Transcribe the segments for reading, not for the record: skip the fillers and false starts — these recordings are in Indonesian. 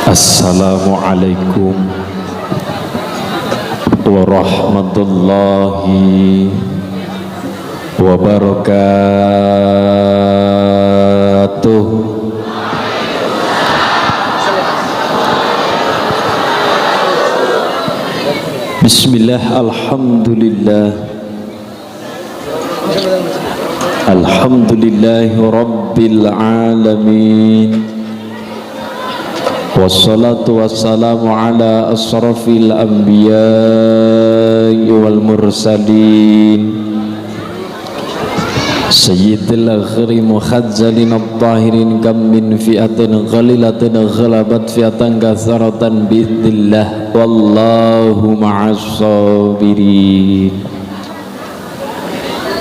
Assalamualaikum warahmatullahi wabarakatuh. Bismillah, alhamdulillah, alhamdulillahi rabbil alamin. Wassalatu wassalamu ala asrafil anbiya'i wal mursalin sayyidil akhiri mukhadzalin at-tahirin kam min fi'atin ghalilatin ghalabat fi'atan katsaratan bi'idznillah wallahu ma'as sabirin.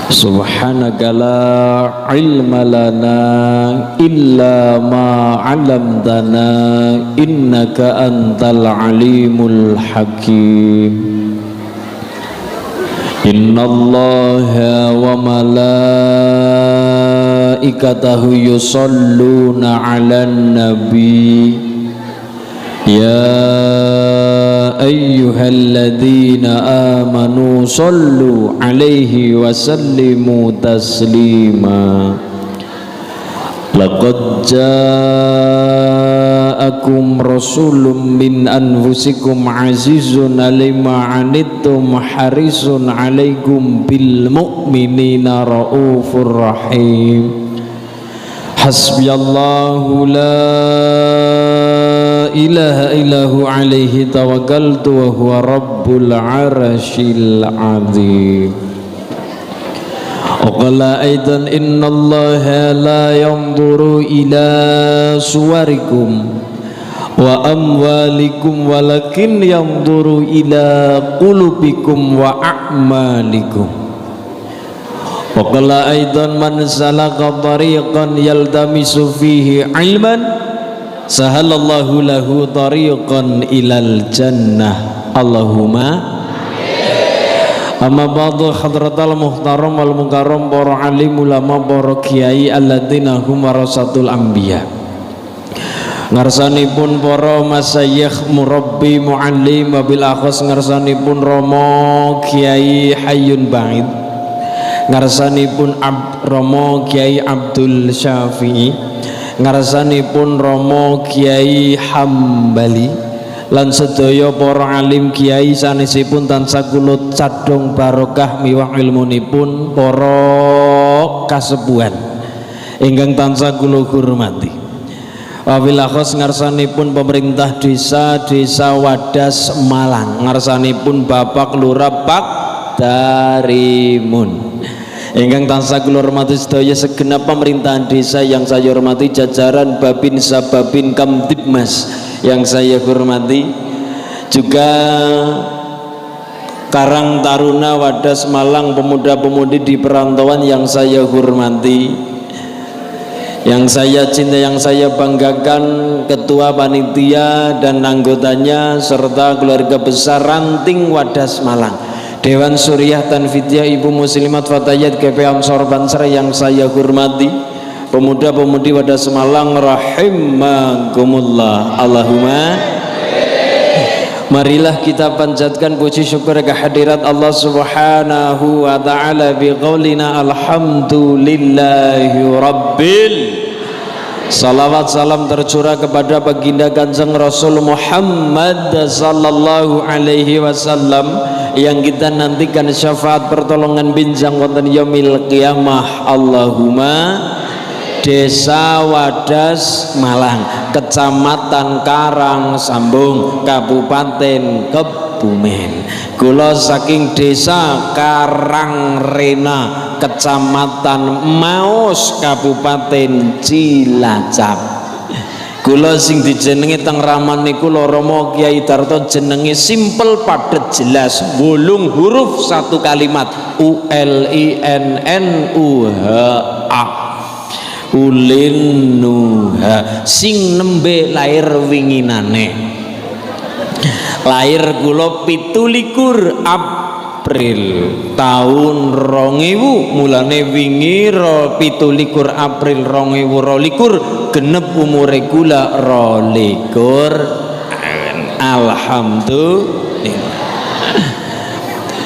Subhanaka la ilma lana illa ma 'allamtana innaka antal alimul hakim. Innallaha wa malaikatahu yusholluna 'alan nabi ya ayyuhalladzina amanu shollu alaihi wa sallimu taslima. Laqad ja'akum rasulun min anfusikum azizun alima anittum harisun alaikum bil mu'minina raufur rahim. Hasbiyallahu la ilaha illahu alaihi tawakkaltu wa huwa rabbul arsyil azim. Qala aidan innallaha la yanzuru ila suwarikum wa amwalikum walakin yanzuru ila qulubikum wa a'malikum. Qala aidan man salaka tariqan yaltamisu fihi ilman sahalallahu lahu tariqan ilal jannah. Allahumma amma ba'du. Hadratal muhtaram wal mukarram, para alim ulama, para kiai alladzina hum warasatul anbiya. Ngarsanipun para masyayikh murabbi muallim wabil akhos, ngarsanipun Romo Kiai Hayyun Ba'id, ngarsanipun Romo Kiai Abdul Syafi'i, ngarsanipun Romo Kiai Hambali, lan sedaya para alim kiai sanesipun tansah kula cadhong barokah miwah ilmunipun para kasepuhan ingkang tansah kula hormati. Wabil akhos ngarsanipun pemerintah desa Wadas Malang, ngarsanipun Bapak Lurah Pak Darimun ingkang tansah kula hormati sedaya segenap pemerintahan desa yang saya hormati, jajaran Babin Sababin Kamtibmas yang saya hormati, juga Karang Taruna Wadas Malang, pemuda-pemudi di perantauan yang saya hormati, yang saya cinta, yang saya banggakan, ketua panitia dan anggotanya serta keluarga besar Ranting Wadas Malang, Dewan Suriah Tanfidiyah, Ibu Muslimat Fatayat GP Ansor Banser yang saya hormati, pemuda-pemudi Wadas Malang rahimakumullah. Allahumma marilah kita panjatkan puji syukur kehadirat Allah Subhanahu wa ta'ala biqaulina alhamdulillahi rabbil. Salawat salam tercurah kepada baginda Kanjeng Rasul Muhammad sallallahu alaihi wasallam yang kita nantikan syafaat pertolongan binjang wonten yaumil qiyamah. Allahumma. Desa Wadas Malang, Kecamatan Karang Sambung, Kabupaten Kebumen. Kula saking Desa Karangrena, Kecamatan Maus, Kabupaten Cilacap. Kula sing dijenengi teng raman niku Romo Kiai Darto, jenenge simpel padet jelas, 8 huruf 1 kalimat, ULINNUHA. Ulin Nuha, sing nembe lair winginane. Lair kula 17 April tahun 2000 mulane wingi 17 April 2022 genep umure kula 22. Alhamdulillah.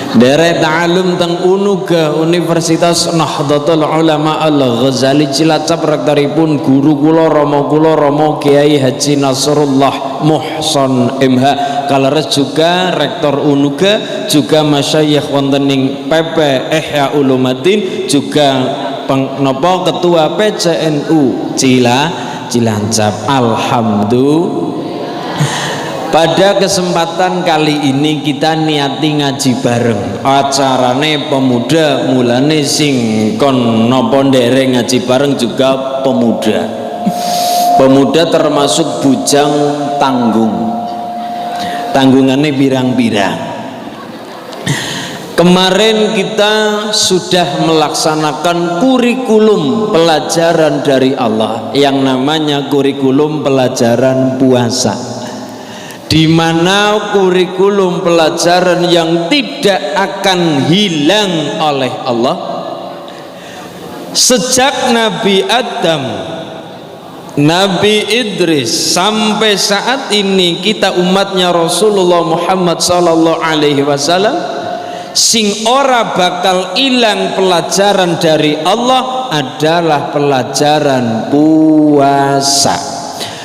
Derek ta'alum teng Unuga Universitas Nahdlatul Ulama Al-Ghazali Cilacap, rektoripun guru kula Romo Kiai Haji Nasrullah Muhson MH. Kaleres juga rektor Unuga, juga masyayikh wonten ing PP Ihya Ulumuddin, juga ketua PCNU Cilacap. Alhamdulillah. Pada kesempatan kali ini kita niati ngaji bareng. Acarane pemuda, mulane sing kon napa ndereng ngaji bareng juga pemuda. Pemuda termasuk bujang tanggung. Tanggungannya birang-birang. Kemarin kita sudah melaksanakan kurikulum pelajaran dari Allah yang namanya kurikulum pelajaran puasa, di mana kurikulum pelajaran yang tidak akan hilang oleh Allah sejak Nabi Adam, Nabi Idris sampai saat ini kita umatnya Rasulullah Muhammad sallallahu alaihi wasallam, sing ora bakal hilang pelajaran dari Allah adalah pelajaran puasa.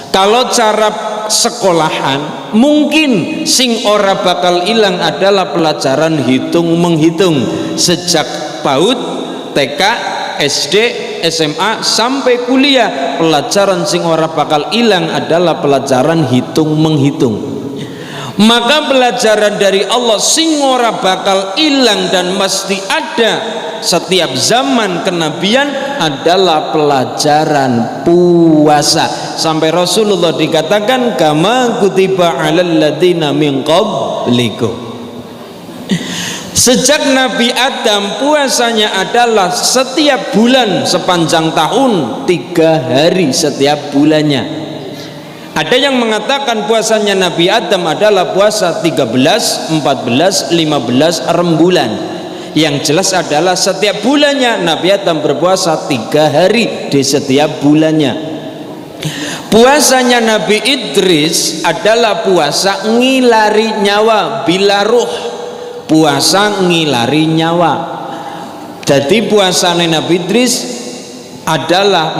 Kalau cara sekolahan mungkin sing ora bakal hilang adalah pelajaran hitung menghitung sejak PAUD, TK, SD, SMA sampai kuliah. Pelajaran sing ora bakal hilang adalah pelajaran hitung menghitung. Maka pelajaran dari Allah sing ora bakal hilang dan mesti ada setiap zaman kenabian adalah pelajaran puasa. Sampai Rasulullah dikatakan kama kutiba 'alal ladzina min qablikum. Sejak Nabi Adam puasanya adalah setiap bulan sepanjang tahun 3 hari setiap bulannya. Ada yang mengatakan puasanya Nabi Adam adalah puasa 13, 14, 15 rembulan. Yang jelas adalah setiap bulannya Nabi Adam berpuasa 3 hari di setiap bulannya. Puasanya Nabi Idris adalah puasa ngilari nyawa bila ruh, puasa ngilari nyawa. Jadi puasanya Nabi Idris adalah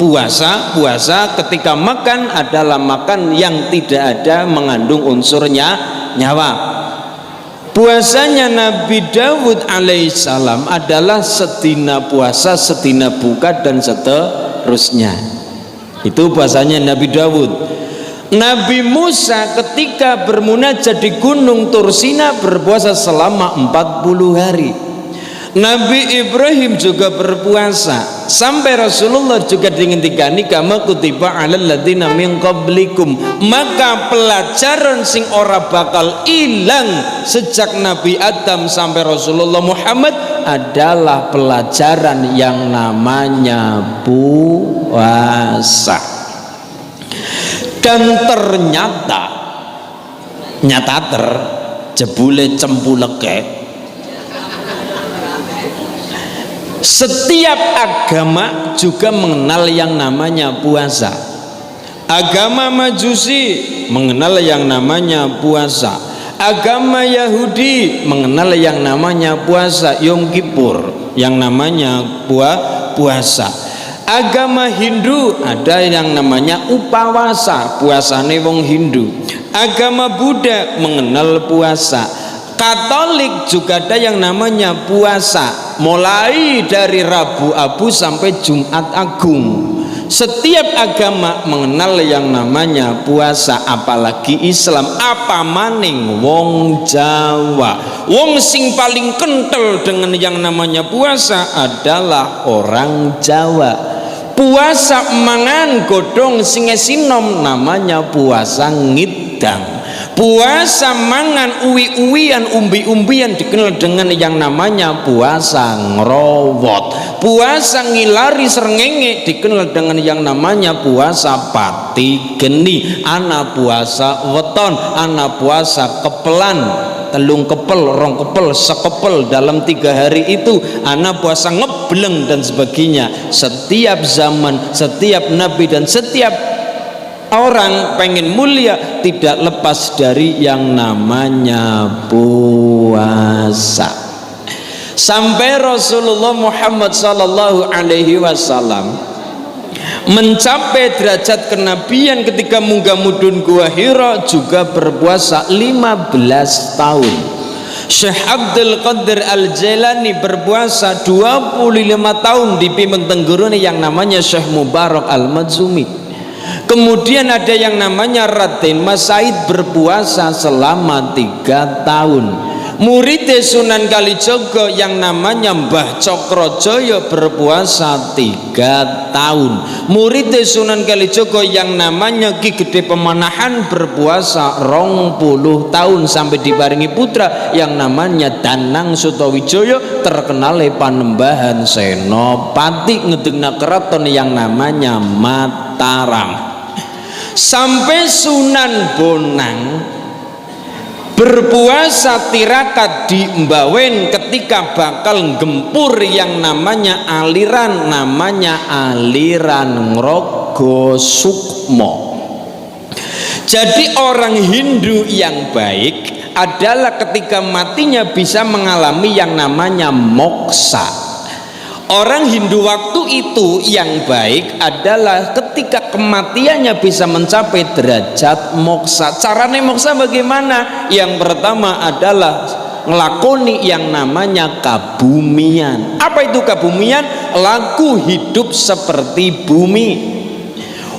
puasa ketika makan adalah makan yang tidak ada mengandung unsurnya nyawa. Puasanya Nabi Dawud alaihissalam adalah sedina puasa, sedina buka dan seterusnya. Itu puasanya Nabi Dawud. Nabi Musa ketika bermunajat di Gunung Tursina berpuasa selama 40 hari. Nabi Ibrahim juga berpuasa. Sampai Rasulullah juga dingendikani kama kutiba 'alal ladzina min qablikum. Maka pelajaran sing ora bakal ilang sejak Nabi Adam sampai Rasulullah Muhammad adalah pelajaran yang namanya puasa. Dan ternyata jebule cempuleke setiap agama juga mengenal yang namanya puasa. Agama Majusi mengenal yang namanya puasa. Agama Yahudi mengenal yang namanya puasa Yom Kippur, yang namanya puasa. Agama Hindu ada yang namanya upawasa, puasane wong Hindu. Agama Buddha mengenal puasa. Katolik juga ada yang namanya puasa, mulai dari Rabu Abu sampai Jumat Agung. Setiap agama mengenal yang namanya puasa, apalagi Islam, apa maning wong Jawa. Wong sing paling kental dengan yang namanya puasa adalah orang Jawa. Puasa mangan godhong sing esinom namanya puasa ngidang. Puasa mangan uwi-uwian, umbi-umbian dikenal dengan yang namanya puasa ngerowot. Puasa ngilari srengenge dikenal dengan yang namanya puasa pati geni. Ana puasa weton, ana puasa kepelan. telung kepel, rong kepel, sekepel dalam 3 hari itu ana puasa ngebleng dan sebagainya. Setiap zaman, setiap nabi dan setiap orang pengen mulia tidak lepas dari yang namanya puasa. Sampai Rasulullah Muhammad sallallahu alaihi wasallam mencapai derajat kenabian ketika munggah mudun Gua Hira juga berpuasa 15 tahun. Syekh Abdul Qadir Al-Jailani berpuasa 25 tahun dipimpin tenggurune yang namanya Syekh Mubarak Al-Madzumi. Kemudian ada yang namanya Raden Mas Said berpuasa selama 3 tahun. Murid Sunan Kalijaga yang namanya Mbah Cokrojoyo berpuasa 3 tahun. Murid Sunan Kalijaga yang namanya Ki Gede Pemanahan berpuasa 20 tahun sampai diparingi putra yang namanya Danang Sutawijaya terkenal Panembahan Senopati ngedegna keraton yang namanya Mataram. Sampai Sunan Bonang berpuasa tirakat di Mbawen ketika bakal gempur yang namanya aliran Ngrogo Sukmo. Jadi orang Hindu yang baik adalah ketika matinya bisa mengalami yang namanya moksa. Orang Hindu waktu itu yang baik adalah ketika kematiannya bisa mencapai derajat moksa. Caranya moksa bagaimana? Yang pertama adalah ngelakoni yang namanya kabumian. Apa itu kabumian? Laku hidup seperti bumi.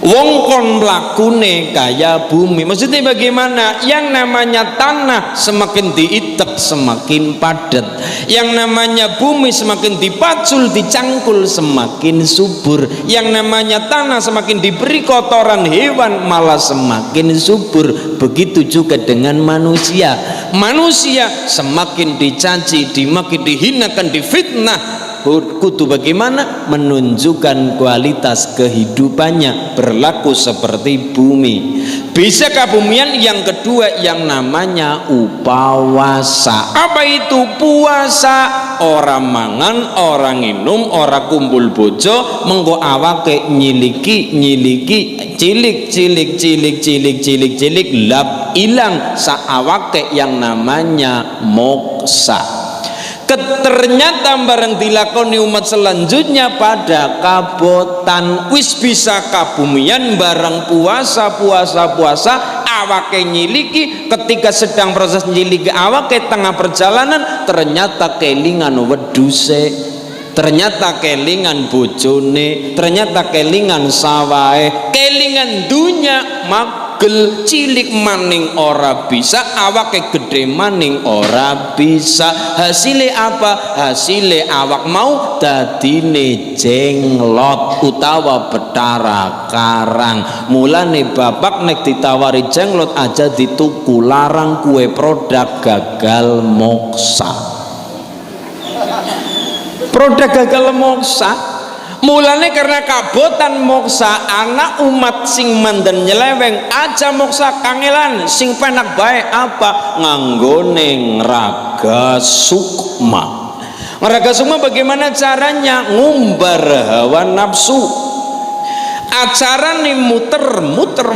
Wong kon mlakune kaya bumi. Maksudnya bagaimana? Yang namanya tanah semakin diitek semakin padat. Yang namanya bumi semakin dipacul, dicangkul semakin subur. Yang namanya tanah semakin diberi kotoran hewan malah semakin subur. Begitu juga dengan manusia. Manusia semakin dicaci, dimaki, dihinakan, difitnah, kudu bagaimana menunjukkan kualitas kehidupannya berlaku seperti bumi. Bisa kabumian. Yang kedua yang namanya upawasa. Apa itu puasa? Orang mangan, orang minum, orang kumpul bojo, mengko awake nyiliki cilik lap ilang saawake yang namanya moksa. Ternyata bareng dilakoni umat selanjutnya pada kabotan wis bisa kabumian bareng puasa awake nyiliki. Ketika sedang proses nyiliki awake tengah perjalanan ternyata kelingan weduse, ternyata kelingan bojone, ternyata kelingan sawahe, kelingan dunya cilik maning ora bisa, awake gede maning ora bisa. Hasilnya apa? Hasilnya awak mau dadine jenglot utawa betara karang. Mulane bapak nek ditawari jenglot aja dituku, larang kue produk gagal moksa. Produk gagal moksa. Mulane karena kabotan moksa, anak umat sing mandan nyeleweng aja moksa kangelan, sing penak bae apa? Nganggone ngraga sukma. Ngraga sukma bagaimana caranya? Ngumbar hawa nafsu. Acarane muter-muter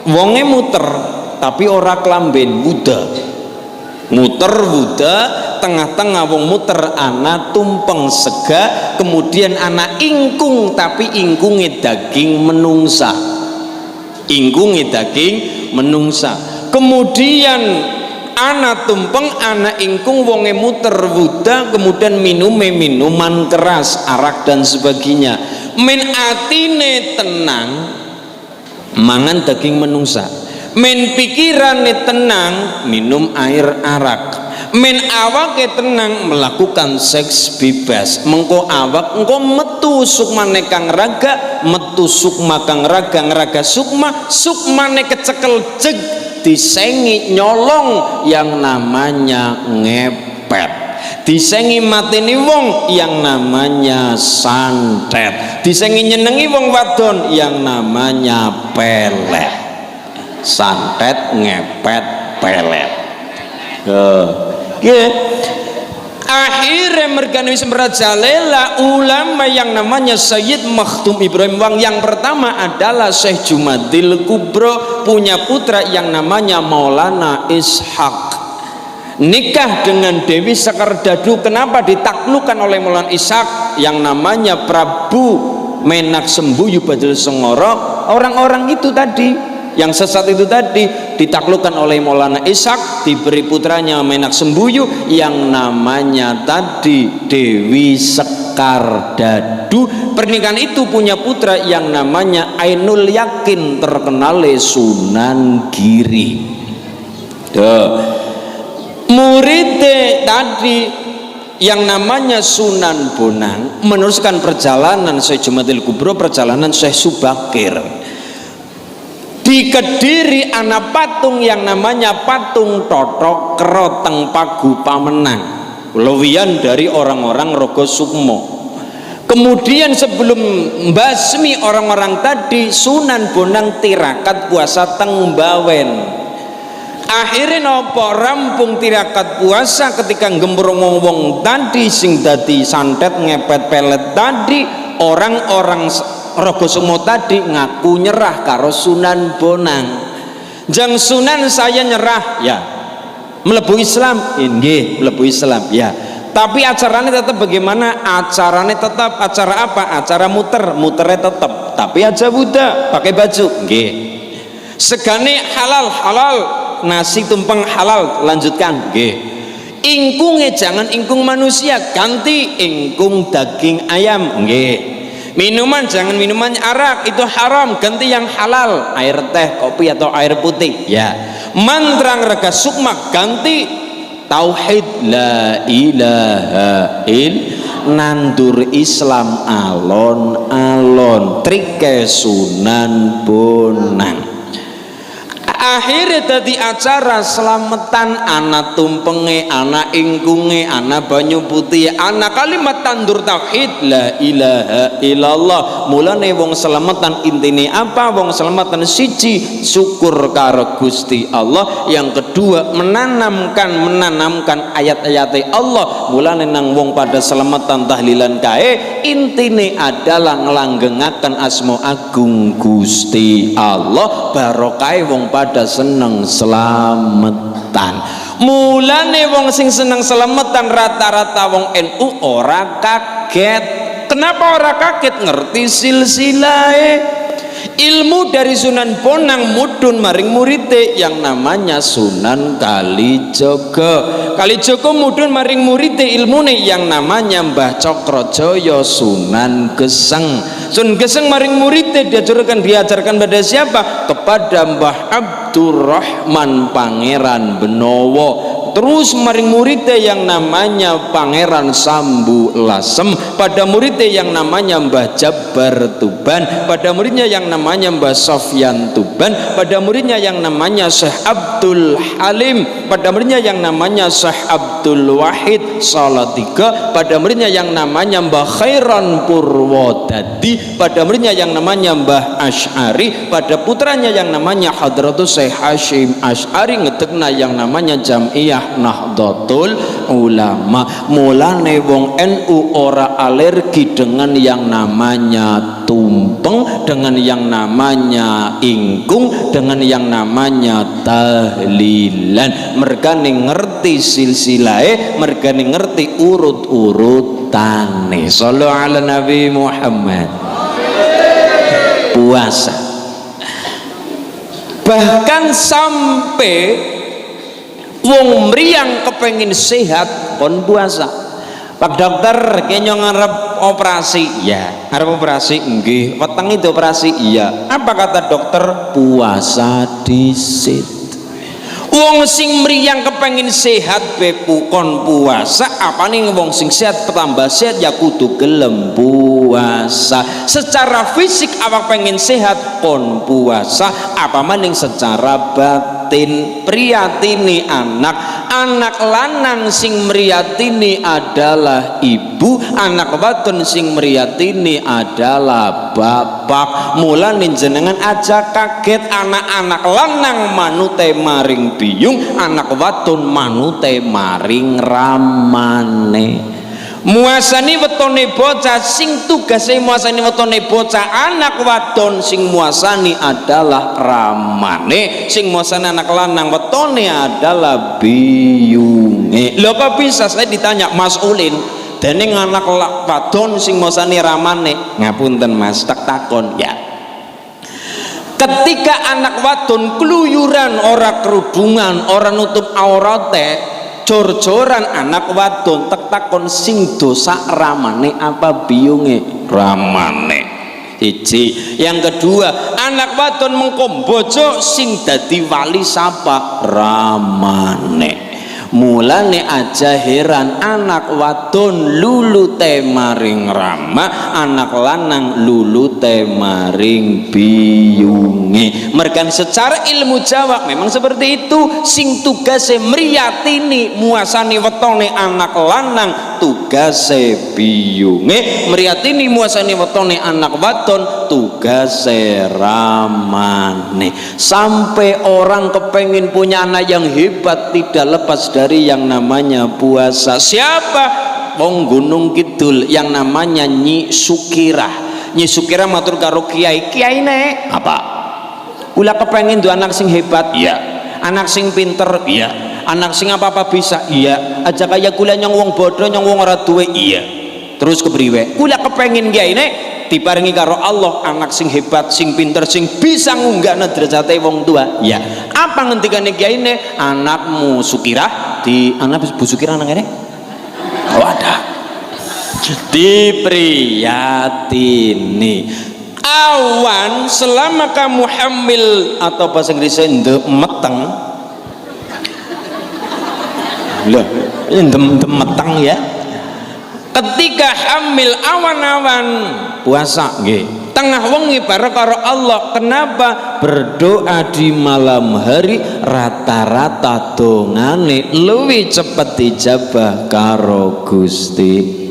wonge muter tapi ora klamben wuda. Muter wuda, tengah-tengah wong muter ana tumpeng sega, kemudian ana ingkung tapi ingkunge daging menungsa. Ingkunge daging menungsa. Kemudian ana tumpeng, ana ingkung, wonge muter wuda, kemudian minuman keras, arak dan sebagainya. Men atine tenang, mangan daging menungsa. Men pikirane tenang, minum air arak. Men awake tenang, melakukan seks bebas. Mengko awak engko metu sukmane kang raga, metu sukma kang raga, ngeraga sukmane kecekel jeg, disengi nyolong yang namanya ngepet. Disengi mateni wong yang namanya santet. Disengi nyenengi wong wadon yang namanya pelet. Santet, ngepet, pelet. Akhirnya mereka wis merajalela ulama yang namanya Sayyid Makhtum Ibrahim Wang. Yang pertama adalah Syekh Jumadil Kubro, punya putra yang namanya Maulana Ishaq, nikah dengan Dewi Sekardadu. Kenapa ditaklukkan oleh Maulana Ishaq yang namanya Prabu Menak Sembuyu Badul Sengoro? Orang-orang itu tadi yang sesat itu tadi ditaklukkan oleh Maulana Ishaq, diberi putranya Menak Sembuyu yang namanya tadi Dewi Sekardadu. Pernikahan itu punya putra yang namanya Ainul Yakin, terkenal Sunan Giri. Muridnya tadi yang namanya Sunan Bonang meneruskan perjalanan Syekh Jumadil Kubro, perjalanan Syekh Subakir. Di Kediri ana patung yang namanya patung Totok Keroteng Pagu Pamenang, lewian dari orang-orang Rogo Sukmo. Kemudian sebelum basmi orang-orang tadi, Sunan Bonang tirakat puasa teng Bawen. Akhirnya nopo rampung tirakat puasa ketika gembrong wong tadi sing dadi santet ngepet pelet tadi, orang-orang Rogo Sukmo tadi ngaku nyerah karo Sunan Bonang. Jang Sunan saya nyerah ya, melebu Islam nggih, melebu Islam ya. Tapi acaranya tetap bagaimana? Acaranya tetap acara apa? Acara muternya tetap. Tapi aja Buddha pakai baju nggih. Segane halal, nasi tumpeng halal, lanjutkan nggih. Ingkungnya jangan ingkung manusia, ganti ingkung daging ayam nggih. Minuman jangan minuman arak, itu haram, ganti yang halal, air teh, kopi atau air putih ya. Mantra rega sukma ganti tauhid la ilaha illallah, nandur Islam alon-alon, trike Sunan Bonang. Akhirnya tadi acara selamatan anak tumpenge, anak ingkunge, anak banyu putih, anak kalimat tandur tauhid la ilaha illallah. Mulane wong selamatan intine apa? Wong selamatan siji syukur karo Gusti Allah, yang kedua menanamkan ayat-ayat Allah. Mulane nang wong pada selamatan tahlilan kae intine adalah ngelanggengaken asma agung Gusti Allah, barokah wong pada seneng selametan. Mulane wong sing seneng selametan rata-rata wong NU ora kaget. Kenapa ora kaget? Ngerti silsilahe ilmu dari Sunan Bonang mudun maring muridé yang namanya Sunan Kalijaga. Kalijaga mudun maring muridé ilmune yang namanya Mbah Cokrojoyo Sunan Geseng. Sunan Geseng maring muridé diajarkan pada siapa? Kepada Mbah Abdurrahman Pangeran Benowo. Terus maring muridnya yang namanya Pangeran Sambu Lasem, pada muridnya yang namanya Mbah Jabar Tuban, pada muridnya yang namanya Mbah Sofyan Tuban, pada muridnya yang namanya Syekh Abdul Halim, pada muridnya yang namanya Syekh Abdul Wahid Salatiga, pada muridnya yang namanya Mbah Khairan Purwodadi, pada muridnya yang namanya Mbah Asy'ari, pada putranya yang namanya Hadratus Syekh Hashim Asy'ari, ngedekna yang namanya Jam'iyah Nahdlatul Ulama. Mulane wong NU ora alergi dengan yang namanya tumpeng, dengan yang namanya ingkung, dengan yang namanya tahlilan. Mereka ngerti silsilahe, mereka ngerti urut-urutane. Shallu ala Nabi Muhammad. Puasa bahkan sampai wong mriyang kepengin sehat kon puasa. Pak dokter kayaknya ngarep operasi ya, ngarep operasi nggih, weteng itu operasi iya. Apa kata dokter? Puasa disit. Wong sing mriyang kepengin sehat bepu kon puasa. Apa nih wong sing sehat tambah sehat ya kudu gelem puasa. Secara fisik apa pengen sehat kon puasa, apa maning secara batin batin. Priyatini anak lanang sing mriyatini adalah ibu, anak wadon sing mriyatini adalah bapak. Mulane jenengan aja kaget anak-anak lanang manute maring biyung, anak wadon manute maring ramane. Muasani wetone bocah sing tugase muasani wetone bocah anak wadon, sing muasani adalah ramane, sing muasani anak lanang wetone adalah biyunge. Lho kok bisa saya ditanya Mas Ulin dening anak wadon sing muasani ramane? Ngapunten Mas, tak takon ya. Ketika anak wadon keluyuran ora kerudungan, ora nutup aurate, jor-joran anak wadon tek takon sing dosa ramane apa biyunge? Ramane. Siji. Yang kedua, anak wadon mengko bojo sing dadi wali sapa? Ramane. Mulane aja heran anak wadon lulu maring rama, anak lanang lulu maring biyunge. Mergan secara ilmu Jawa memang seperti itu. Sing tugase mriyatini muasani wetone anak lanang, tugase biyunge. Mriyatini muasani wetone anak wadon, tugase ramane. Sampai orang kepengin punya anak yang hebat tidak lepas dari yang namanya puasa. Siapa? Wong Gunung Kidul yang namanya Nyi Sukirah. Nyi Sukirah matur karo kiai, kiai nek apa? Kula kepengin duwe anak sing hebat. Iya. Anak sing pinter. Iya. Anak sing apa-apa bisa. Iya. Aja kaya kula nyong wong bodoh, nyong wong ora duwe. Iya. Terus kepriwe? Kula kepengin kiai nek diparingi karo Allah anak sing hebat, sing pinter, sing bisa ngunggahna derajate wong tua. Ya. Apa ngendikane kiai ne? Anakmu Sukirah di anak Bu Sukirah nang kene? Oh ada. Dipriyatini. Awan selama kamu hamil atau bahasa Inggrisnya meteng. Loh, meteng ya. Ketika hamil awan-awan puasa nggih. Tengah wengi bareng karo Allah. Kenapa? Berdoa di malam hari rata-rata dongane luwih cepet dijabah karo Gusti.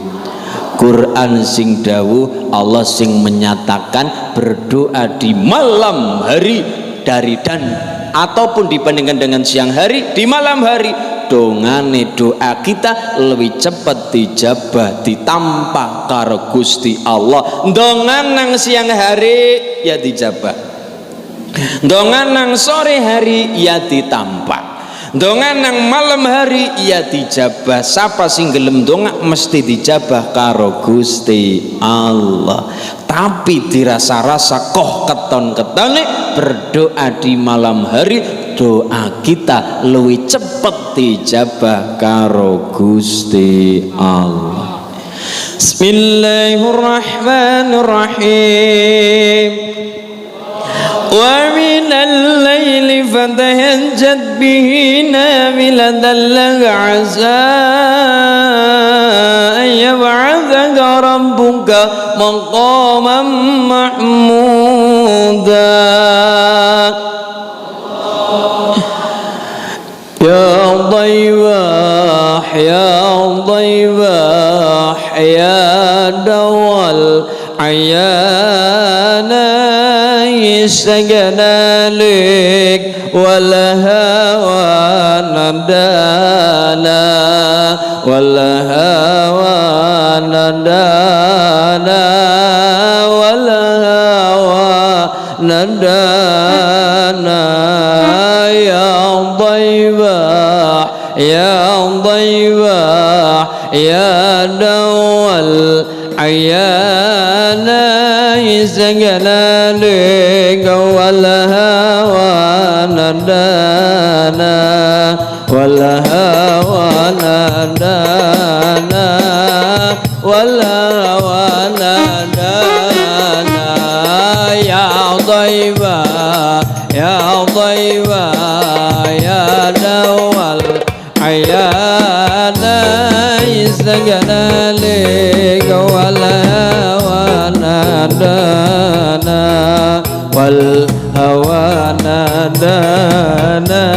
Quran sing dawuh, Allah sing menyatakan berdoa di malam hari dari dan ataupun dibandingkan dengan siang hari, di malam hari dongane doa kita lebih cepat dijabah ditampa karo Gusti Allah. Dongan nang siang hari ya dijabah, dongan nang sore hari ya ditampa, dongan nang malam hari ya dijabah. Sapa sing gelem donga mesti dijabah karo Gusti Allah. Tapi dirasa-rasa koh keton-ketone berdoa di malam hari, doa kita lebih cepat dijabah karo Gusti Allah. Bismillahirrahmanirrahim. Wa minal laili fatahajjad bihi nafilatan laka 'asaa an yab'athaka rabbuka maqaman mahmuda. Ya Dhaywah ya Dhaywah ya dawal ayana istaganalik wal hawa nadana wal hawa nadana wal hawa nadana. Ya Dhaywah ya Dhaywah ya dawal ayana isganalik wal hawa nadana wal hawa nadana wal hawa nadana. Ya Dhaywah ya Dhaywah ya dawal ayana isganalik wal hawa nadana wal hawa nadana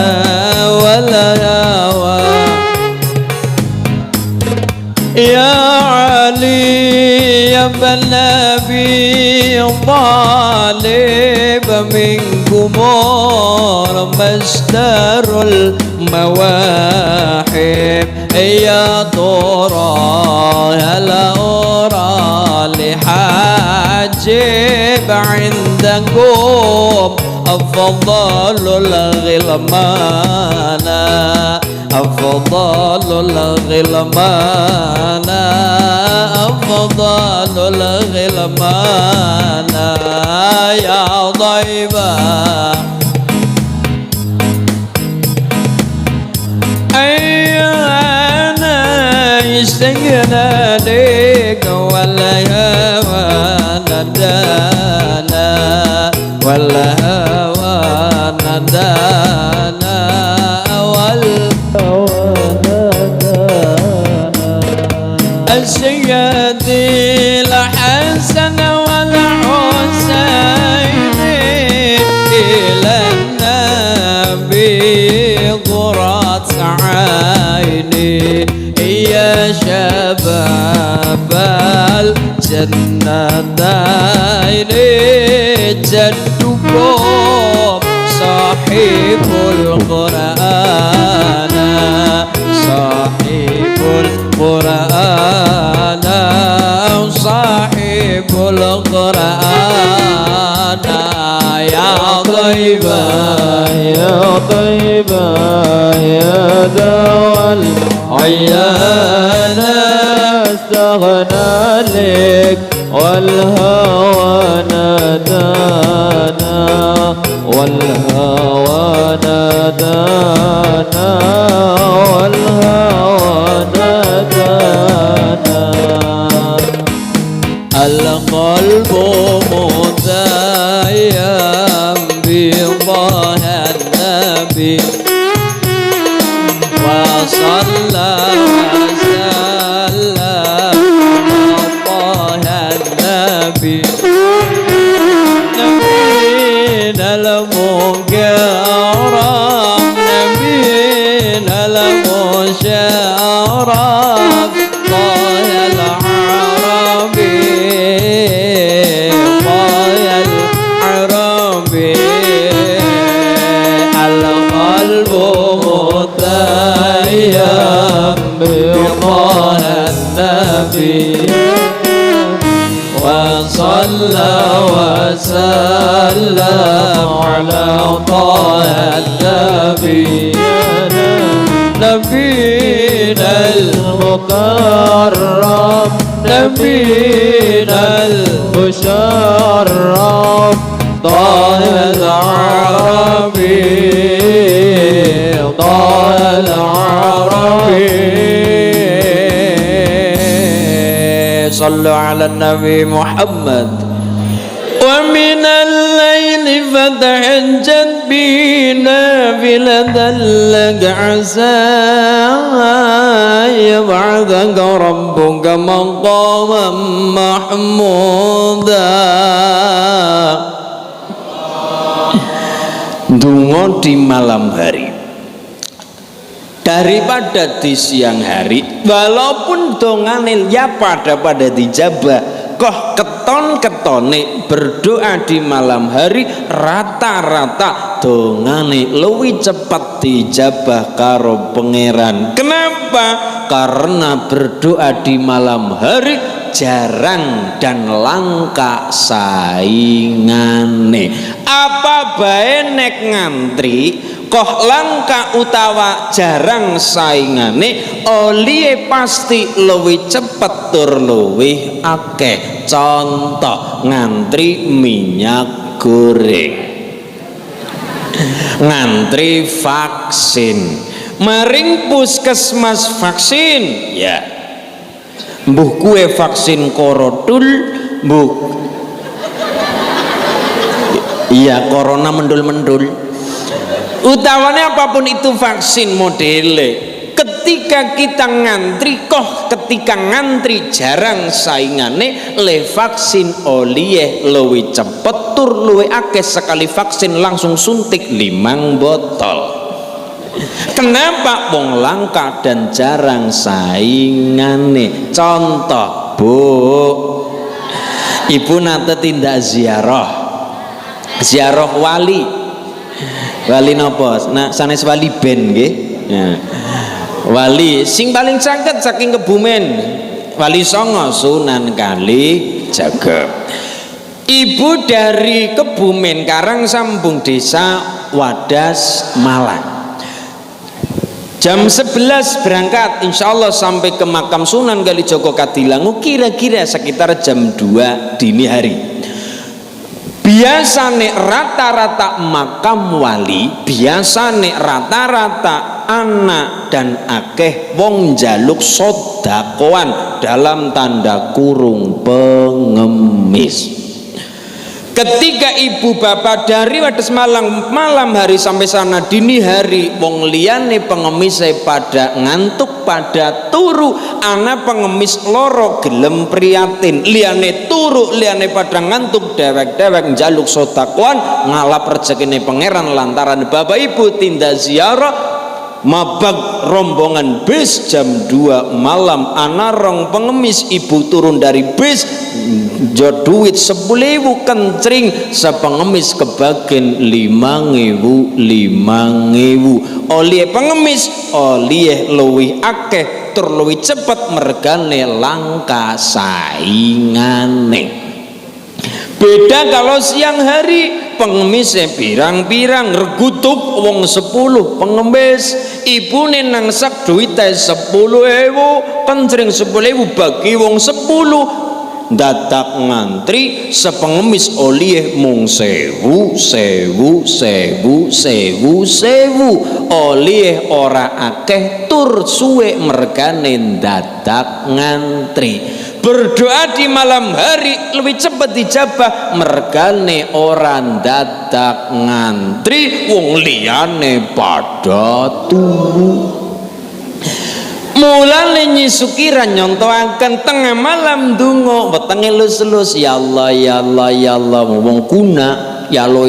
علي بن أبي طالب منكم مصدر المواهب يا ترى هل أرى لحاجب عندكم أفضل الغلمان أفضل الغلمان أفضل الغلمان يا ضيبا أيانا يستغنى لك ولا هوى ندانا ولا هوى ندانا السيدي الحسن والحسين إلى النبي قرة عيني يا شباب الجنتين جدكم صاحب القرآن صاحب القرآن صاحب القرآن يا طيبة يا طيبة يا دوا العيان استغنى لك والهوى نادانا والهوى نادانا والهوى نادانا القلب متيم بضاه النبي وصلى وسلم على النبي نبينا المكرم نبينا المشرف طه العربي طه العربي القلب متيم بطه النبي وصلى وسلم على طه النبي نبينا المكرم نبينا المشرف طه العربي طه العربي صلوا على النبي محمد ومن الليل فتهجد به نافلة لك عسى يبعثك ربك مقاما محمودا. Dungo di malam hari daripada di siang hari, walaupun donganil ya pada dijabah, koh keton-ketone berdoa di malam hari rata-rata dongane luwih cepat dijabah karo pangeran. Kenapa? Karena berdoa di malam hari jarang dan langka saingane. Apa bae nek ngantri koh langka utawa jarang saingane, olihe pasti luwih cepet tur luwih akeh. Contoh ngantri minyak goreng, ngantri vaksin, maring puskesmas vaksin ya, mbuh kue vaksin korodul, mbuh iya corona mendul-mendul, utawane apapun itu vaksin modele. Ketika kita ngantri, ketika ngantri jarang saingane, le vaksin olieh luwih cepet tur luwih akeh. Sekali vaksin langsung suntik 5 botol. Kenapa? Wong langka dan jarang saingane. Contoh, Bu, ibu nate tindak ziarah wali. Wali nopo? Nah, sanes wali ben nggih. Nah, wali sing paling caket saking Kebumen, Wali Songo Sunan Kalijaga. Ibu dari Kebumen Karangsambung Desa Wadas Malang. Jam 11 berangkat, insya Allah sampai ke makam Sunan Kalijaga Kadilangu kira-kira sekitar jam 2 dini hari. Biasane rata-rata makam wali, biasane rata-rata anak dan akeh wong jaluk sodakoan dalam tanda kurung pengemis. Ketika ibu bapak dari Wadas Malang malam hari sampai sana dini hari, wong liyane pengemis pada ngantuk pada turu, ana pengemis loro gelem priatin, liyane turu liyane pada ngantuk dewek-dewek njaluk sodakoan ngalap rezekine pangeran lantaran bapak ibu tindak ziarah. Mabag rombongan bis jam 2 malam, ana rong pengemis ibu turun dari bis jo duit 10.000 kencring sepengemis kebagian 5.000 oleh pengemis oleh luwih akeh tur luwih cepet mergane langka saingane. Beda kalau siang hari, pengemisnya pirang-pirang regutuk wong 10 pengemis, ibune nangsak duitnya 10.000 kencring 10.000 bagi wong 10, dadak ngantri sepengemis oleh mung 1.000 oleh ora akeh tur suwe mergane dadak ngantri. Berdoa di malam hari lebih cepat dijabah mergane orang dadak ngantri wong liyane pada turu. Mulane nyisukiran nyontohaken tengah malam donga wetenge lus-lus, ya Allah ya Allah ya Allah, wong kuna yalo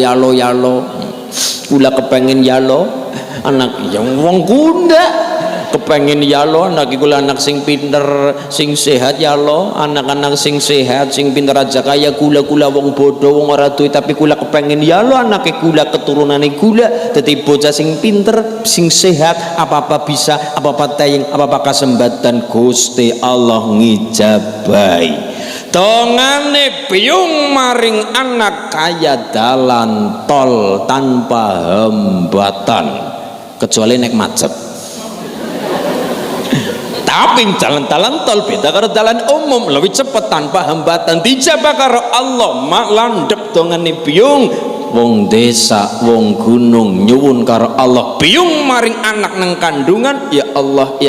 kula kepengin yalo anak yang wong kuda kepengin ya lo anak kula anak sing pinter sing sehat ya lo, anak-anak sing sehat sing pinter aja kaya kula wong bodoh wong ora duwe tapi kula kepengin ya lo anake kula keturunane kula dadi bocah sing pinter sing sehat, apa-apa bisa, apa-apa tayang, apa-apa kesempatan Gusti Allah ngijabahi. Tongane biung maring anak kaya dalan tol tanpa hambatan kecuali nek macet. Tapi jalan-jalan tol beda karo jalan umum lebih cepat tanpa hambatan dijabah karo Allah mak landhep dongane biung wong desa wong gunung nyuwun karo Allah biung maring anak nang kandungan, ya Allah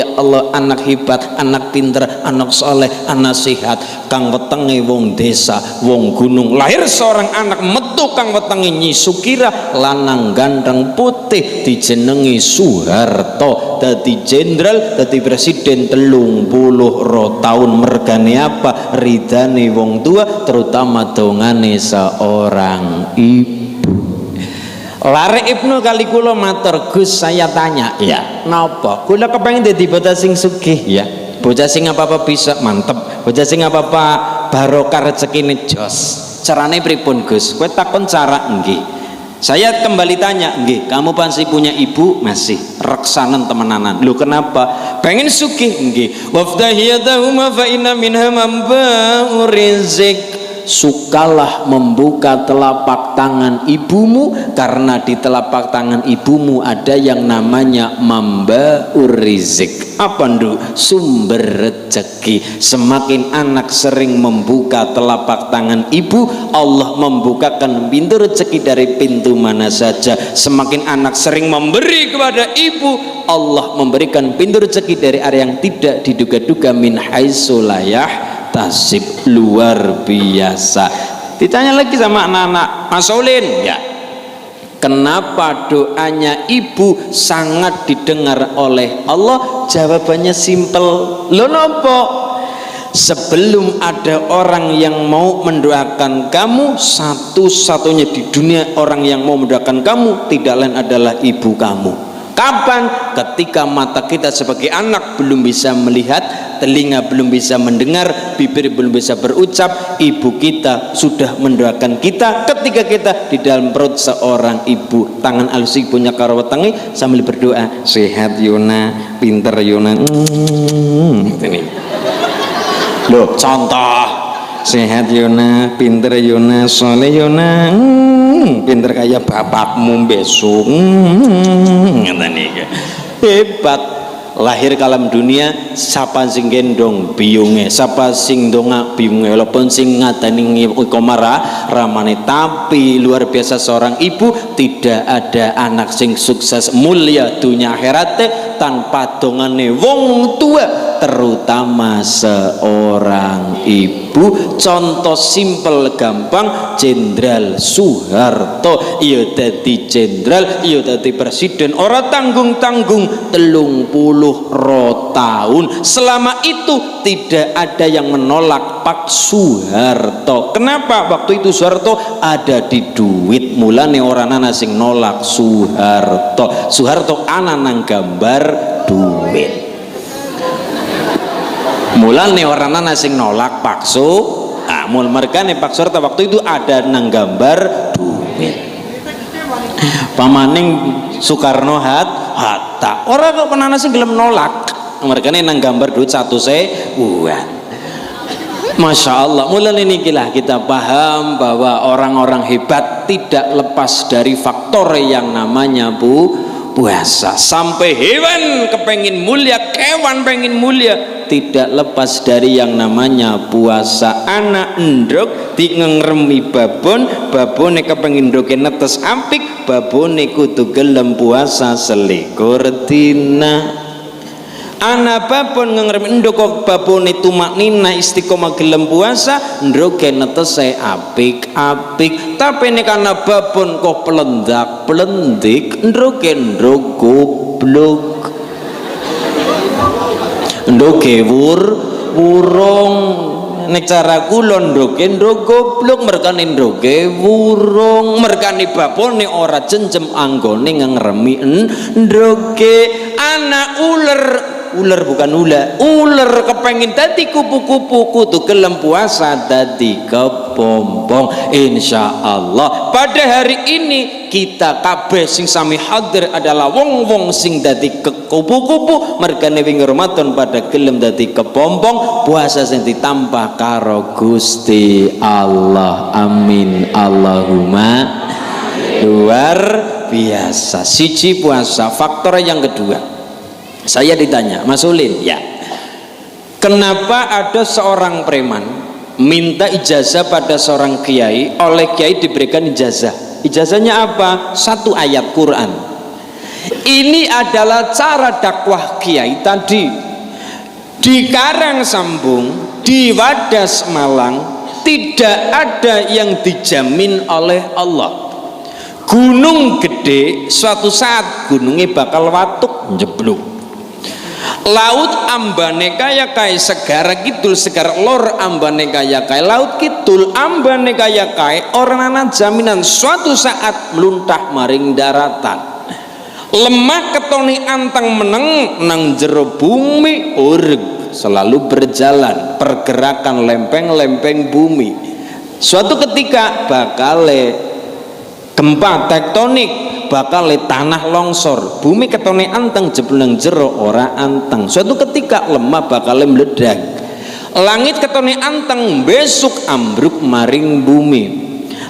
anak hebat, anak pinter, anak soleh, anak sehat kang wetenge wong desa wong gunung lahir seorang anak metu kang wetenge Nyi Sukira lanang ganteng putih dijenengi Soeharto dadi jenderal dadi presiden 30 tahun mergane apa ridane wong tua terutama dongane seorang ibu. Lare Ibnu kali kula matur, Gus saya tanya ya napa kula kepengin dadi bocah sing sugih ya, bocah sing apa-apa bisa mantep, bocah sing apa-apa barokah rezekine jos, carane pripun Gus? Kowe takon cara nggih. Saya kembali tanya, nggih, kamu pasti punya ibu masih reksanan temenanan. Lu kenapa? Pengen sugih nggih. Waftahiyatahuma fa inna minha mamba'u rizq. Sukalah membuka telapak tangan ibumu karena di telapak tangan ibumu ada yang namanya mamba'ur rizq. Apa ndu? Sumber rezeki. Semakin anak sering membuka telapak tangan ibu, Allah membukakan pintu rezeki dari pintu mana saja. Semakin anak sering memberi kepada ibu, Allah memberikan pintu rezeki dari area yang tidak diduga-duga min haitsu la yahtasib. Luar biasa. Ditanya lagi sama anak-anak, Mas Saulin, ya. Kenapa doanya ibu sangat didengar oleh Allah? Jawabannya simpel. Lho nopo? Sebelum ada orang yang mau mendoakan kamu, satu-satunya di dunia orang yang mau mendoakan kamu tidak lain adalah ibu kamu. Kapan? Ketika mata kita sebagai anak belum bisa melihat, telinga belum bisa mendengar, bibir belum bisa berucap, ibu kita sudah mendoakan kita ketika kita di dalam perut seorang ibu. Tangan alus ibunya karo wetengi sambil berdoa, sehat Yona, pinter Yona. Ini loh contoh, sehat Yona, pinter Yona, soleh Yona, pinter kayak bapakmu besok. Hebat. Lahir kalam dunia, siapa sing gendong biyunge, siapa sing dongak biyunge, walaupun sing ngadani komara ramane. Tapi luar biasa seorang ibu, tidak ada anak sing sukses mulia dunia akhirat tanpa dongane wong tua, terutama seorang ibu. Contoh simpel gampang, Jenderal Soeharto iya dadi jenderal, iya dadi presiden, ora tanggung-tanggung 30 tahun. Selama itu tidak ada yang menolak Pak Soeharto. Kenapa? Waktu itu Soeharto ada di duit, mulane orang ana sing nolak Soeharto. Soeharto ana nang gambar duit, mulane orang ana sing nolak Pak Soeharto. Merkane Pak Soeharto waktu itu ada nang gambar duit. Pamaning Soekarno Hatta orang kok penana sih gelem nolak, mereka nang gambar duit 100.000. Masya Allah. Mulai ini kita paham bahwa orang-orang hebat tidak lepas dari faktor yang namanya puasa. Sampai hewan kepengin mulia, kewan pengen mulia, tidak lepas dari yang namanya puasa. Anak endrok di ngeremi babone kepengin ndoke netes apik, babone kudu gelem puasa selikur dina. Anak babon ngeremi endok babone tumak nina istiqomah gelem puasa, ndoke netese apik-apik. Tapi nek anak babon kok pelendak-pelendik, ndoke goblok, ndoke wurung. Nek cara kula ndoke goblok, merkane ndoke wurung, merkane babone ora jenjem anggone ngremi ndoke. Anak ular bukan ular kepengin dadi kupu-kupu, kudu gelem puasa dadi kepompong. Insyaallah pada hari ini kita kabeh sing sami hadir adalah wong-wong sing dadi kupu-kupu, mergane wingi Ramadan pada gelem dadi kepompong. Puasa sing ditambah karo Gusti Allah. Amin Allahumma. Luar biasa. Siji puasa. Faktor yang kedua, saya ditanya, Mas Ulin, ya, kenapa ada seorang preman minta ijazah pada seorang kiai, oleh kiai diberikan ijazah? Ijazahnya apa? Satu ayat Quran. Ini adalah cara dakwah kiai tadi. Di Karangsambung, di Wadas Malang, tidak ada yang dijamin oleh Allah. Gunung gede, suatu saat gunungnya bakal watuk njebluk. Laut ambane kaya kai, segara kidul segara lor ambane kaya kai, laut kidul ambane kaya kai, orang ana jaminan suatu saat meluntah maring daratan. Lemah ketoni antang meneng nang jero bumi urip, selalu berjalan pergerakan lempeng-lempeng bumi. Suatu ketika bakale gempa tektonik, bakal tanah longsor, bumi ketone anteng jebleng jero ora anteng. Suatu ketika lemah bakal meledak, langit ketone anteng besok ambruk maring bumi,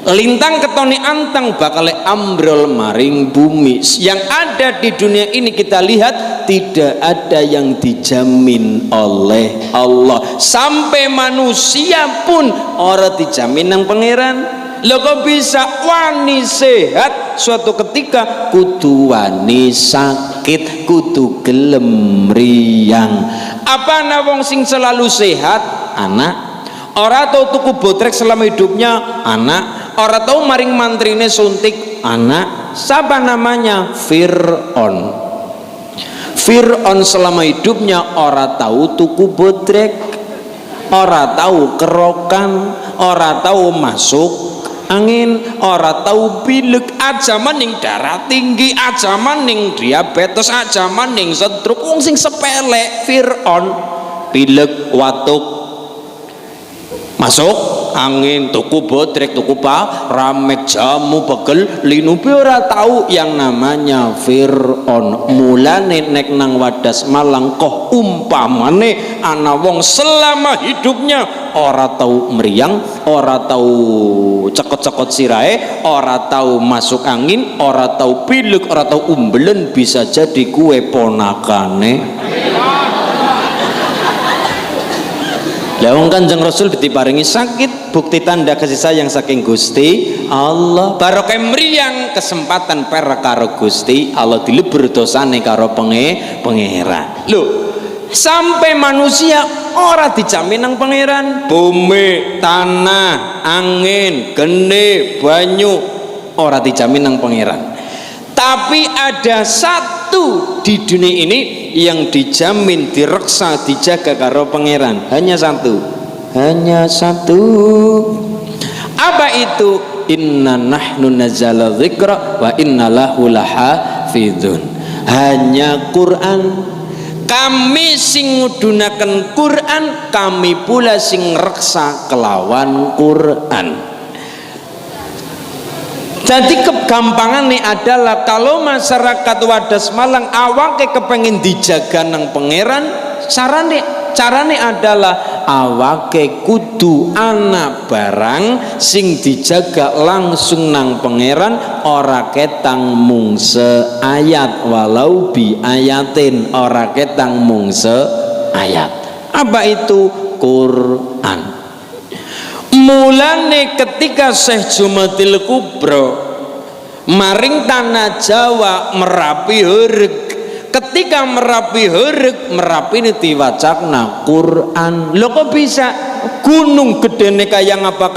lintang ketone anteng bakal ambrol maring bumi. Yang ada di dunia ini kita lihat tidak ada yang dijamin oleh Allah. Sampai manusia pun ora dijamin nang pangeran. Lho kok bisa wani sehat, suatu ketika kudu wani sakit, kudu gelem riang. Apa ana wong sing selalu sehat? Anak. Ora tau tuku botrek selama hidupnya? Anak. Ora tau maring mantrine suntik? Anak. Siapa namanya? Fir'aun. Fir'aun selama hidupnya ora tahu tuku botrek, ora tahu kerokan, ora tahu masuk angin, ora tau pilek, aja maning darah tinggi, aja maning diabetes, aja maning stroke. Wong sing sepele Fir'aun pilek watuk masuk angin, tuku bodrek, tuku ramek, jamu, pegel, linupi ora tahu yang namanya Fir'aun. Mulane nek nang Wadas Malang koh umpamane ana wong selama hidupnya ora tahu meriang, ora tahu cekot-cekot sirahe, ora tahu masuk angin, ora tahu pilek, ora tahu umbelen, bisa jadi kue ponakane. Lawang Kanjeng Rasul diparingi sakit, bukti tanda kasih sayang saking Gusti Allah. Barokah meriang kesempatan perkara Gusti Allah dilebur dosane karo pangeran. Lho, sampai manusia ora dijamin nang pangeran. Bumi, tanah, angin, geni, banyu ora dijamin nang pangeran. Tapi ada satu di dunia ini yang dijamin, direksa, dijaga karo pangeran. Hanya satu. Apa itu? Inna nahnu nazzala dzikra wa inna lahu lahafidun. Hanya Quran. Kami sing ngudhunaken Quran, kami pula sing reksa kelawan Quran. Jadi kegampangannya adalah kalau masyarakat Wadas Malang awake kepengen dijaga nang pangeran, carane adalah awake kudu ana barang sing dijaga langsung nang pangeran, ora ketang mung seayat walau bi ayatin, ora ketang mung seayat. Apa itu? Quran. Mulane ketika Syekh Jumatil Kubro maring tanah Jawa Merapi hereg, ketika Merapi hereg, Merapi ini diwacakna Quran. Lho kok bisa? Gunung gedene kaya ngapa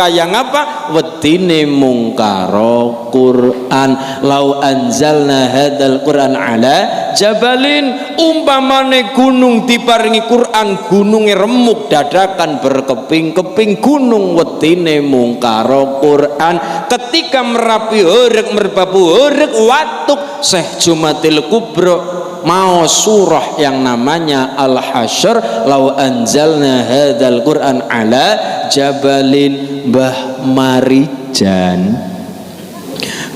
wedine mung karo Quran. Lau anzalna hadzal Quran ala jabalin, umpamane gunung diparingi Quran, gununge remuk dadakan berkeping-keping, gunung wedine mung karo Quran. Ketika Merapi hereg, Merbabu hereg, watuk Syekh Jumatil Kubro mau surah yang namanya Al-Hasyr, lau anzalna hadzal Quran ala jabalin. Mbah Marijan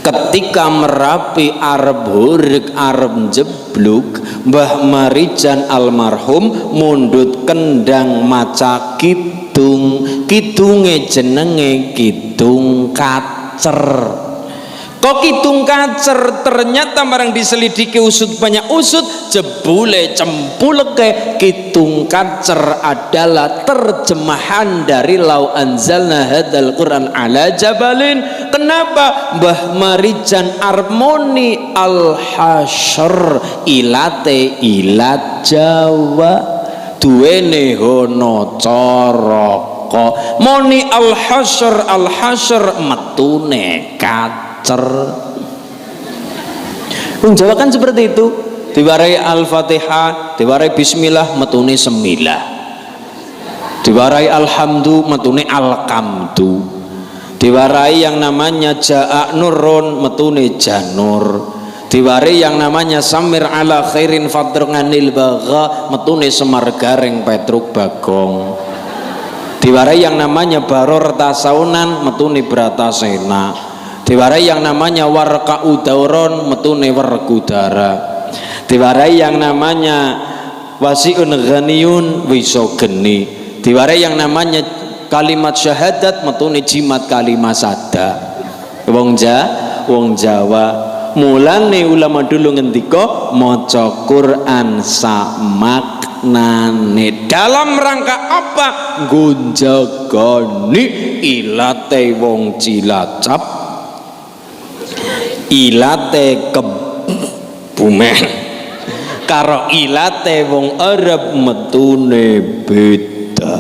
ketika Merapi arep hurek, arep jebluk, Mbah Marijan almarhum mundut kendang maca kidunge jenenge Kidung Kacer. Kok Kidung Kacer? Ternyata marang diselidiki usut banyak usut, jebule cempuleke Kidung Kacer adalah terjemahan dari lau anzalna hadzal Quran ala jabalin. Kenapa? Mbah Marijan armoni Al-Hasyr ilate ilat Jawa, duwene hono caraka, moni Al-Hasyr metune kat. Wong Jawa kan seperti itu, diwarai Al-Fatihah, diwarai Bismillah, metune semilah, diwarai Alhamdu, metune Alkamdu, diwarai yang namanya Ja'a Nurun, metune Janur, diwarai yang namanya Samir ala khairin fadrunganil bagha, metune Semar Gareng Petruk Bagong, diwarai yang namanya Baror Tasaunan, metune Bratasena, diwarai yang namanya Warka Udauron, metune Werkudara, diwarai yang namanya Wasiun Ghaniyun, Wisogeni, diwarai yang namanya kalimat syahadat, metune Jimat Kalimasada. Wong Jawa. Mulane ulama dulu ngendika maca Quran samaknane. Dalam rangka apa? Gonjagani ilate wong Cilacap, ilate Kebumen karo ilate wong Arab, metune beda.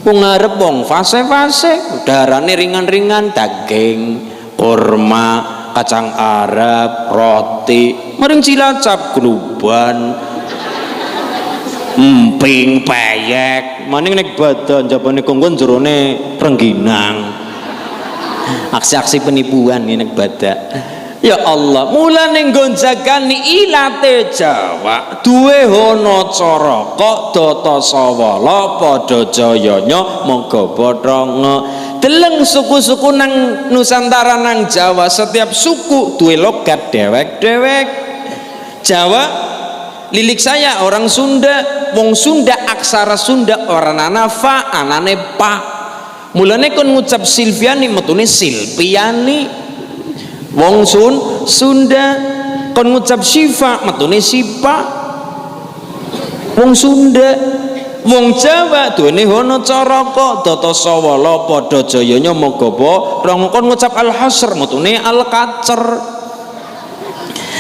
Wong Arab wong fase-fase, darane ringan-ringan, daging, kurma, kacang Arab, roti. Maring Cilacap gruban, emping, peyek, maning nek badan jabane kongkon jerone rengginang. aksi-aksi penipuan ini badak. Ya Allah, mulane gonjagani ilate Jawa duwe hono cara kok data sawala padha jayanya moga potrongo. Deleng suku-suku nang Nusantara nang Jawa, setiap suku duwe logat dewek-dewek. Jawa lilik saya orang Sunda, wong Sunda aksara Sunda orang ana fa anane pa. Mulane kon ngucap Silviani metune Silpiani. Wong Sunda kon ngucap Siva metune Sipa. Wong Sunda, wong Jawa duwene hono cara kok data sawala padha jayanya moga potrongo. Kon ngucap Al-Hasr metune Al-Kacer.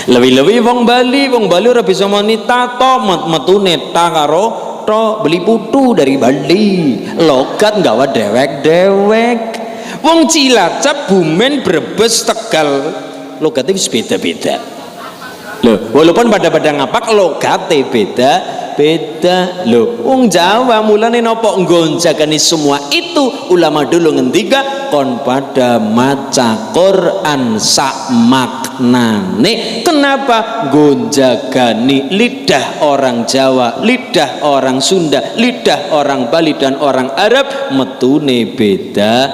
Lebih-lebih wong Bali ora bisa muni tato metune ta karo to, beli putu dari Bali. Logat nggawa dewek-dewek. Wong Cilacap, Bumen, Brebes, Tegal logatnya wis beda-beda. Loh, walaupun pada ngapak logatnya beda. Loh, wong Jawa mulane napa nggonjagani semua itu ulama dulu ngendika kon pada maca Quran sak maknane. Kenapa gonjagani lidah orang Jawa, lidah orang Sunda, lidah orang Bali dan orang Arab metune beda.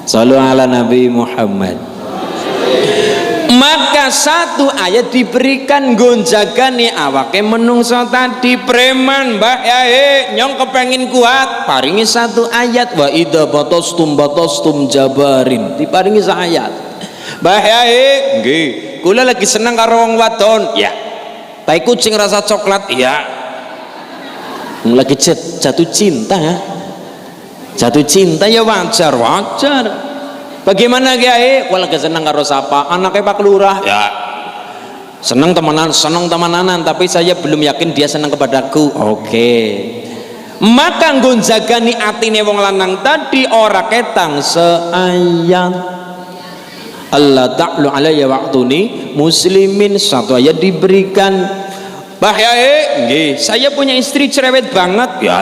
Sallu ala Nabi Muhammad. Maka satu ayat diberikan gonjagane awake menungso tadi. Preman mbak yae nyong kepengin kuat, paringi satu ayat. Wa idza batastum jabarin, diparingi ayat. Mbah yae nggih, kula lagi seneng karo wong wadon. Ya. Tai kucing rasa coklat, ya. Lagi jatuh cinta ya. Jatuh cinta ya wajar. Bagaimana Kiai? Wala seneng karo sapa? Anaknya Pak Lurah. Ya. Seneng temanan, tapi saya belum yakin dia seneng kepadaku. Oke. Maka gonjagani atine wong lanang tadi ora ketang seayat. Allah ta'lu alayya wa'tuni muslimin, satu ayat diberikan. Bah Kiai, nggih, saya punya istri cerewet banget. Ya.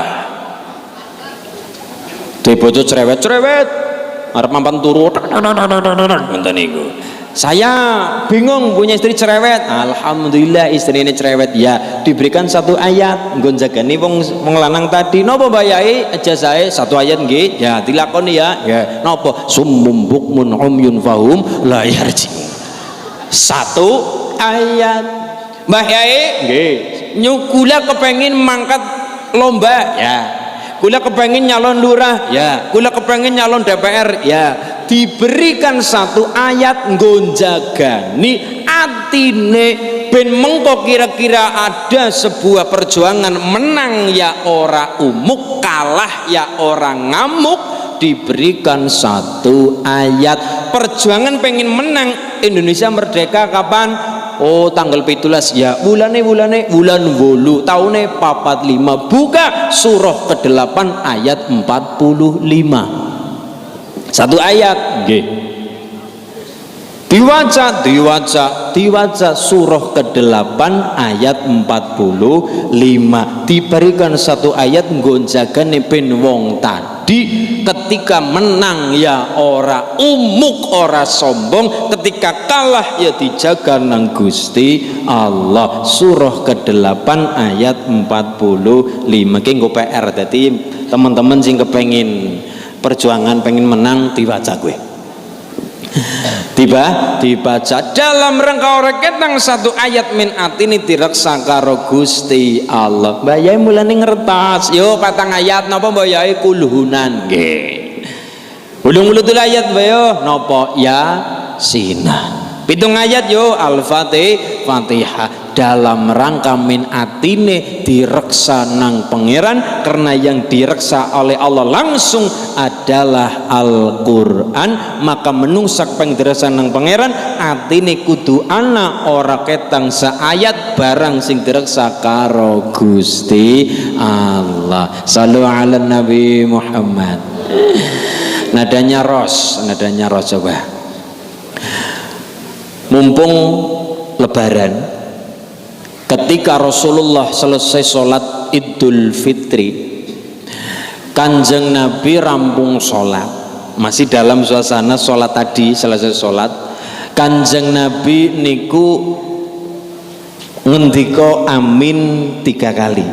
Bojo cerewet arep mampan turu ngoten niku. Saya bingung punya istri cerewet. Alhamdulillah istri ini cerewet. Ya, diberikan satu ayat nggonjagani wong lanang tadi. Napa bayai ijazahe satu ayat nggih? Ya, dilakoni ya. Ya, napa? Summum bukmun umyun fahum la yarji. Satu ayat. Mbah Yai nggih, nyukula kepengin mangkat lomba. Ya. Kula kepengin nyalon lurah, ya. Kula kepengin nyalon DPR, ya. Diberikan satu ayat nggonjagani atine ben mengko kira-kira ada sebuah perjuangan menang ya ora umuk, kalah ya orang ngamuk. Diberikan satu ayat. Perjuangan pengen menang Indonesia merdeka kapan? Oh, tanggal 17 ya. Bulan 8 tahunnya 45. Buka surah ke-8 ayat 45. Satu ayat nggih. Diwaca surah ke-8 ayat 45. Diberikan satu ayat nggonjagane ben wong tadi ketika menang ya ora umuk, ora sombong, ketika kalah ya dijaga nang Gusti Allah. Surah ke-8 ayat 45. Ki nggo PR dadi teman-teman sing kepengin perjuangan pengen menang diwaca gue. Dibaca dalam rangka ora ketang satu ayat min atini direksa karo Gusti Allah. Mbak Yai mulane ngertos yo patang ayat napa Mbak Yai kulhunan nggih. Ulung-ulung ayat Mbak yo napa ya Sina. Pitung ayat yo Al-Fatihah. Dalam rangka min atine direksa nang pangeran, karena yang direksa oleh Allah langsung adalah Al-Quran. Maka menungsak pengdireksa nang pangeran atine kudu ana ora ketang seayat barang sing direksa karo Gusti Allah. Sallu ala Nabi Muhammad. Nadanya ros coba. Mumpung lebaran, ketika Rasulullah selesai sholat Idul Fitri, Kanjeng Nabi rampung sholat, masih dalam suasana sholat tadi. Selesai sholat Kanjeng Nabi niku ngendika amin 3 kali,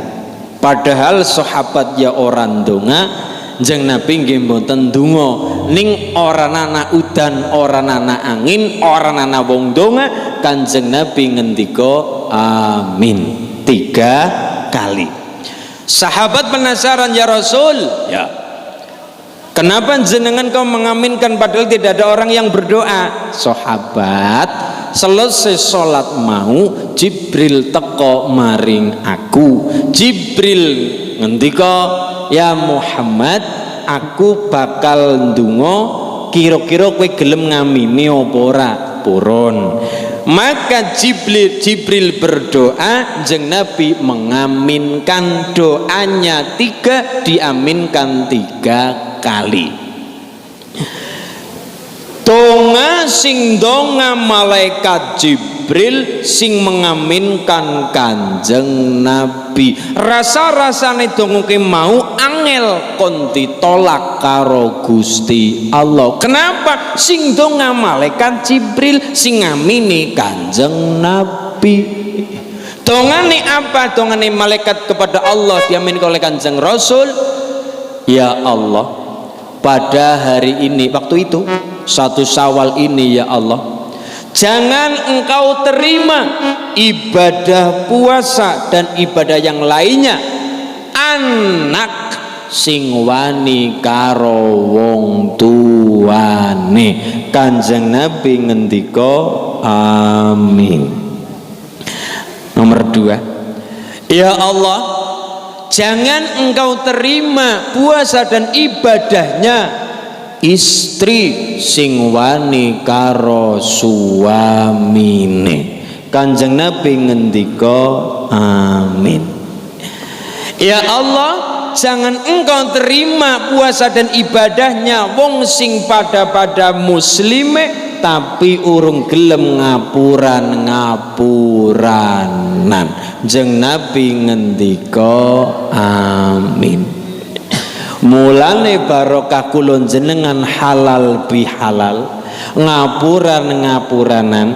padahal sahabat ya orang donga. Kanjeng Nabi nggih mboten donga, ning ora ana udan, ora ana angin, ora ana wong donga. Kanjeng Nabi ngendika amin 3 kali. Sahabat penasaran, ya Rasul, ya, kenapa jenengan kau mengaminkan padahal tidak ada orang yang berdoa? Sahabat, selesai sholat mau Jibril teko maring aku. Jibril ngendika, ya Muhammad, aku bakal ndonga, kira-kira kowe gelem ngamini apa ora? Purun. Maka Jibril berdoa, Kanjeng Nabi mengaminkan doanya 3, diaminkan 3 kali. Donga sing donga malaikat Jibril, sing mengaminkan Kanjeng Nabi. Rasa-rasane donga ki mau angel kon ditolak karo Gusti Allah. Kenapa? Sing donga malaikat Jibril, sing ngamini Kanjeng Nabi. Dongane apa? Dongane malaikat kepada Allah diamin oleh Kanjeng Rasul. Ya Allah, pada hari ini, waktu itu 1 Syawal ini, ya Allah, jangan engkau terima ibadah puasa dan ibadah yang lainnya anak sing wani karo wong tuane. Kanjeng Nabi ngendika amin. Nomor 2, ya Allah, jangan engkau terima puasa dan ibadahnya istri sing wani karo suamine. Kanjeng Nabi ngendika amin. Ya Allah, jangan engkau terima puasa dan ibadahnya wong sing pada muslime tapi urung gelem ngapuranan. Kanjeng Nabi ngendika amin. Mulane barokah kulon jenengan halal bihalal, ngapuranan,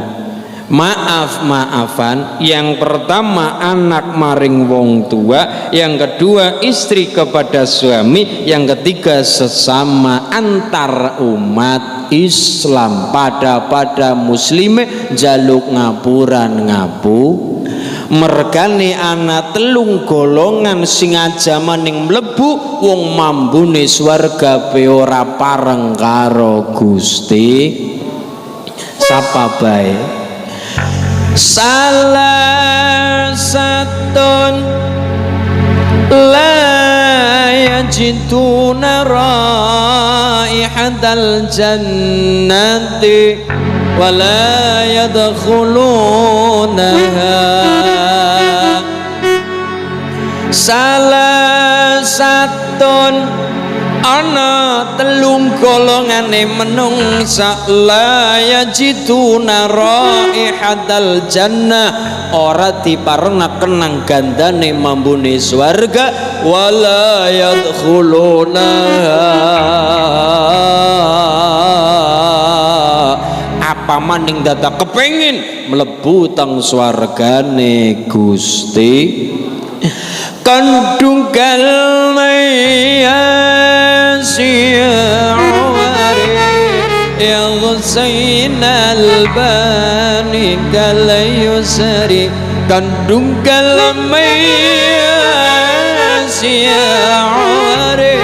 maaf-maafan. Yang pertama anak maring wong tua, yang kedua istri kepada suami, yang ketiga sesama antar umat Islam. Pada muslime jaluk ngapuran mergane ana 3 golongan sing ajaman ning mlebu wong mambune swarga pe ora pareng karo Gusti. Sapa bae? Salah satun la yajiduna raihatal jannati wala yadkhulunaha. Salah satun ana 3 golongane menungsa la yajiduna raihatal jannah, ora diparengaken nang gandane mambune swarga, wala yadkhulunaha, apa maning data kepengin mlebu teng swargane Gusti. Kandunggal mayasi'awari ya Husain al-Bani kalayusari. Kandunggal mayasi'awari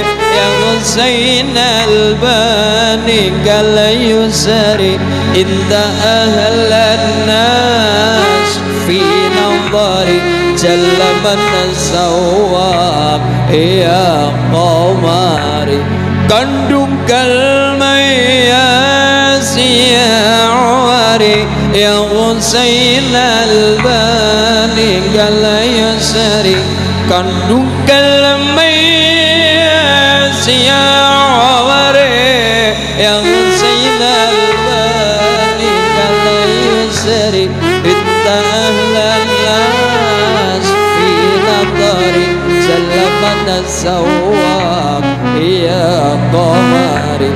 ya Husain al-Bani kalayusari. Inta ahlan nas fi nadhari jalla man sawab ya qamari. Kandunggal mayasi'awari ya Husain al-Bani kalayusari. Kandunggal mayasi'awari ya Husain al-Bani kalayusari. Inta ahlan nas fi nadhari jalla man sawab ya qamari